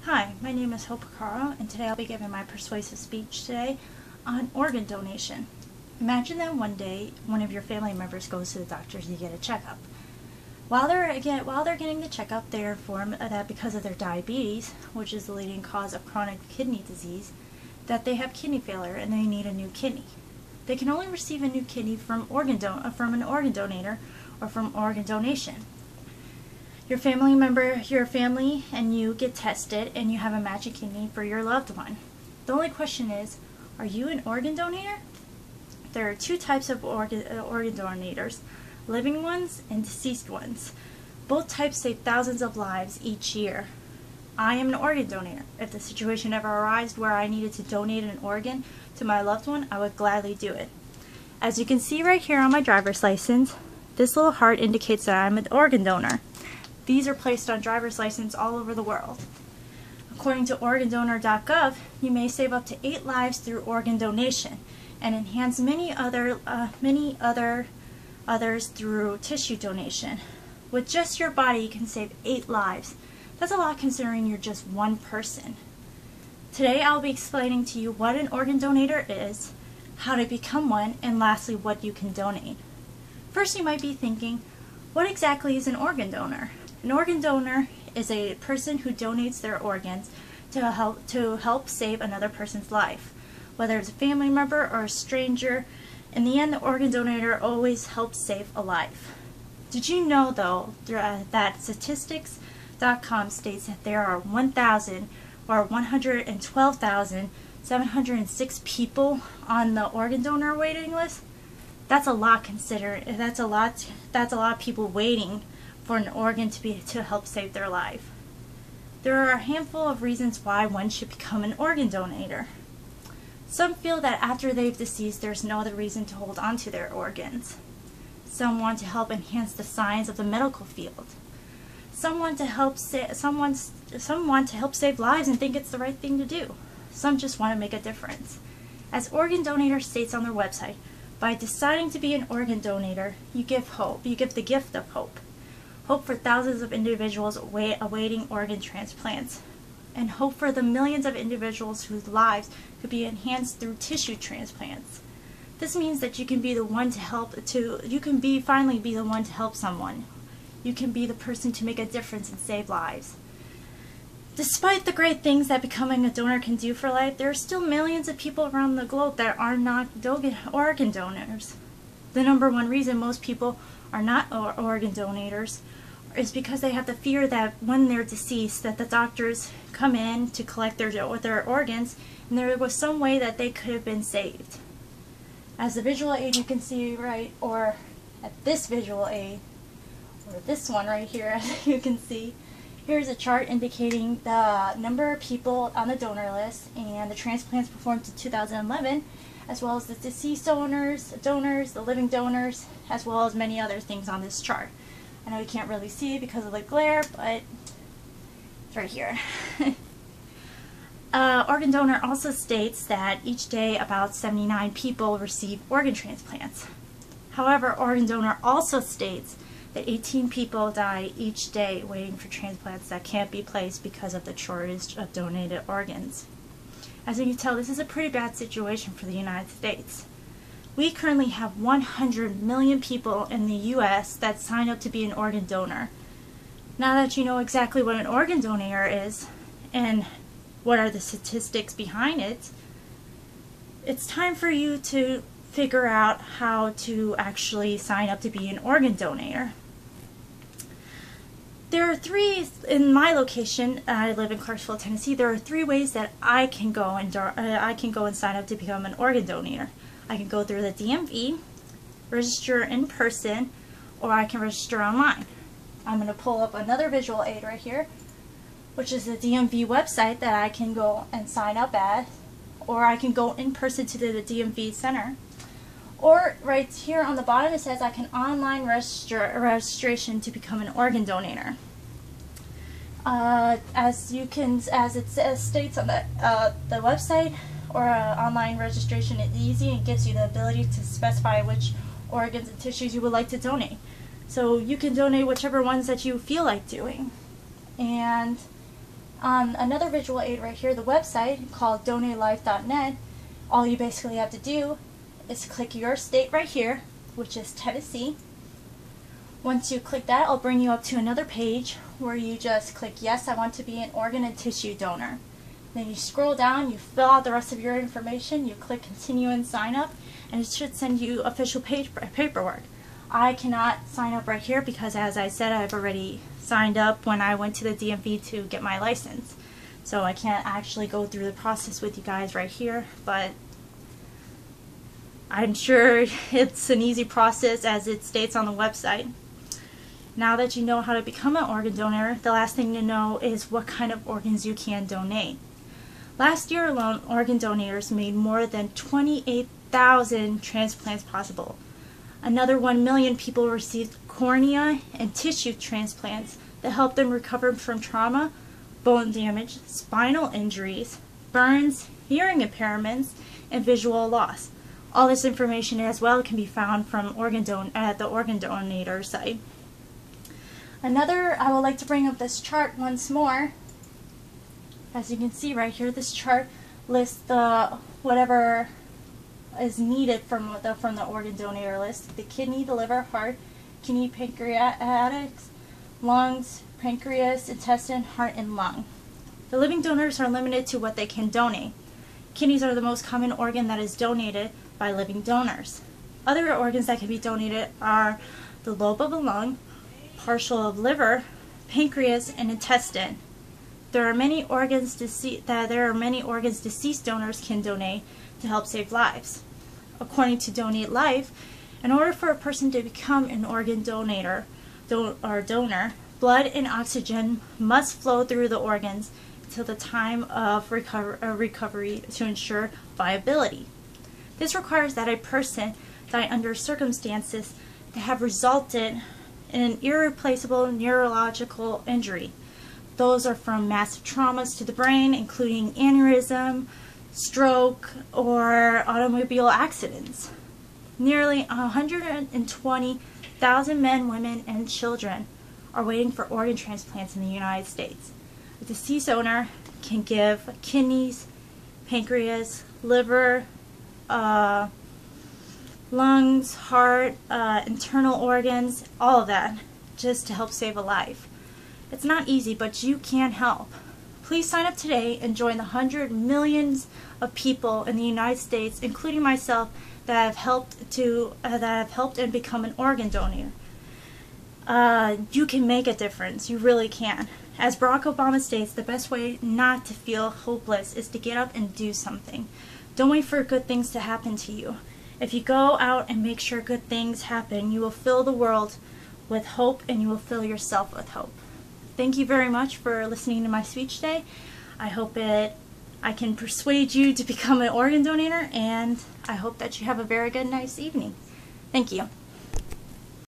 Hi, my name is Hope Caro, and today I'll be giving my persuasive speech today on organ donation. Imagine that one day one of your family members goes to the doctors to get a checkup. While they're getting the checkup, they're informed that because of their diabetes, which is the leading cause of chronic kidney disease, that they have kidney failure and they need a new kidney. They can only receive a new kidney from an organ donor or from organ donation. Your family and you get tested and you have a matching kidney for your loved one. The only question is, are you an organ donor? There are two types of organ donators, living ones and deceased ones. Both types save thousands of lives each year. I am an organ donor. If the situation ever arose where I needed to donate an organ to my loved one, I would gladly do it. As you can see right here on my driver's license, this little heart indicates that I'm an organ donor. These are placed on driver's license all over the world. According to organdonor.gov, you may save up to 8 lives through organ donation and enhance many others through tissue donation. With just your body, you can save 8 lives. That's a lot considering you're just one person. Today I'll be explaining to you what an organ donor is, how to become one, and lastly what you can donate. First, you might be thinking, what exactly is an organ donor? An organ donor is a person who donates their organs to help save another person's life. Whether it's a family member or a stranger, in the end the organ donor always helps save a life. Did you know though that statistics.com states that there are 112,706 people on the organ donor waiting list? That's a lot considering that's a lot of people waiting for an organ to help save their life. There are a handful of reasons why one should become an organ donor. Some feel that after they've deceased, there's no other reason to hold on to their organs. Some want to help enhance the science of the medical field. Some want to help save lives and think it's the right thing to do. Some just want to make a difference. As Organ Donor states on their website, by deciding to be an organ donor, you give hope. You give the gift of hope. Hope for thousands of individuals awaiting organ transplants, and hope for the millions of individuals whose lives could be enhanced through tissue transplants. This means that you can be the one to help. Finally be the one to help someone. You can be the person to make a difference and save lives. Despite the great things that becoming a donor can do for life, there are still millions of people around the globe that are not organ donors. The number one reason most people are not organ donors is because they have the fear that when they're deceased that the doctors come in to collect their organs and there was some way that they could have been saved. As the visual aid you can see or at this visual aid, or this one right here, as you can see, here's a chart indicating the number of people on the donor list and the transplants performed in 2011, as well as the deceased donors, the living donors, as well as many other things on this chart. I know you can't really see it because of the glare, but it's right here. Organ donor also states that each day about 79 people receive organ transplants. However, organ donor also states that 18 people die each day waiting for transplants that can't be placed because of the shortage of donated organs. As you can tell, this is a pretty bad situation for the United States. We currently have 100 million people in the U.S. that sign up to be an organ donor. Now that you know exactly what an organ donor is and what are the statistics behind it, it's time for you to figure out how to actually sign up to be an organ donor. There are 3, in my location, I live in Clarksville, Tennessee, there are 3 ways that I can go and sign up to become an organ donor. I can go through the DMV, register in person, or I can register online. I'm going to pull up another visual aid right here, which is the DMV website that I can go and sign up at, or I can go in person to the DMV center. Or right here on the bottom it says I can online registration to become an organ donor. As it states on the website, or online registration is easy and gives you the ability to specify which organs and tissues you would like to donate. So you can donate whichever ones that you feel like doing. And Another visual aid right here, the website called donatelife.net, all you basically have to do is click your state right here, which is Tennessee. Once you click that, it'll bring you up to another page where you just click yes, I want to be an organ and tissue donor. Then you scroll down, you fill out the rest of your information, you click continue and sign up, and it should send you official paperwork. I cannot sign up right here because, as I said, I've already signed up when I went to the DMV to get my license. So I can't actually go through the process with you guys right here, but I'm sure it's an easy process as it states on the website. Now that you know how to become an organ donor, the last thing to know is what kind of organs you can donate. Last year alone, organ donors made more than 28,000 transplants possible. Another 1 million people received cornea and tissue transplants that helped them recover from trauma, bone damage, spinal injuries, burns, hearing impairments, and visual loss. All this information as well can be found from at the organ donor site. I would like to bring up this chart once more. As you can see right here, this chart lists whatever is needed from the organ donor list: the kidney, the liver, heart, kidney, pancreatics, lungs, pancreas, intestine, heart, and lung. The living donors are limited to what they can donate. Kidneys are the most common organ that is donated by living donors. Other organs that can be donated are the lobe of the lung, partial of liver, pancreas, and intestine. There are many organs deceased donors can donate to help save lives. According to Donate Life, in order for a person to become an organ donor, blood and oxygen must flow through the organs until the time of recovery to ensure viability. This requires that a person die under circumstances that have resulted in an irreplaceable neurological injury. Those are from massive traumas to the brain, including aneurysm, stroke, or automobile accidents. Nearly 120,000 men, women, and children are waiting for organ transplants in the United States. A deceased donor can give kidneys, pancreas, liver, lungs, heart, internal organs, all of that, just to help save a life. It's not easy, but you can help. Please sign up today and join the 100 millions of people in the United States, including myself, that have helped and become an organ donor. You can make a difference. You really can. As Barack Obama states, the best way not to feel hopeless is to get up and do something. Don't wait for good things to happen to you. If you go out and make sure good things happen, you will fill the world with hope, and you will fill yourself with hope. Thank you very much for listening to my speech today. I hope I can persuade you to become an organ donor, and I hope that you have a very good, nice evening. Thank you.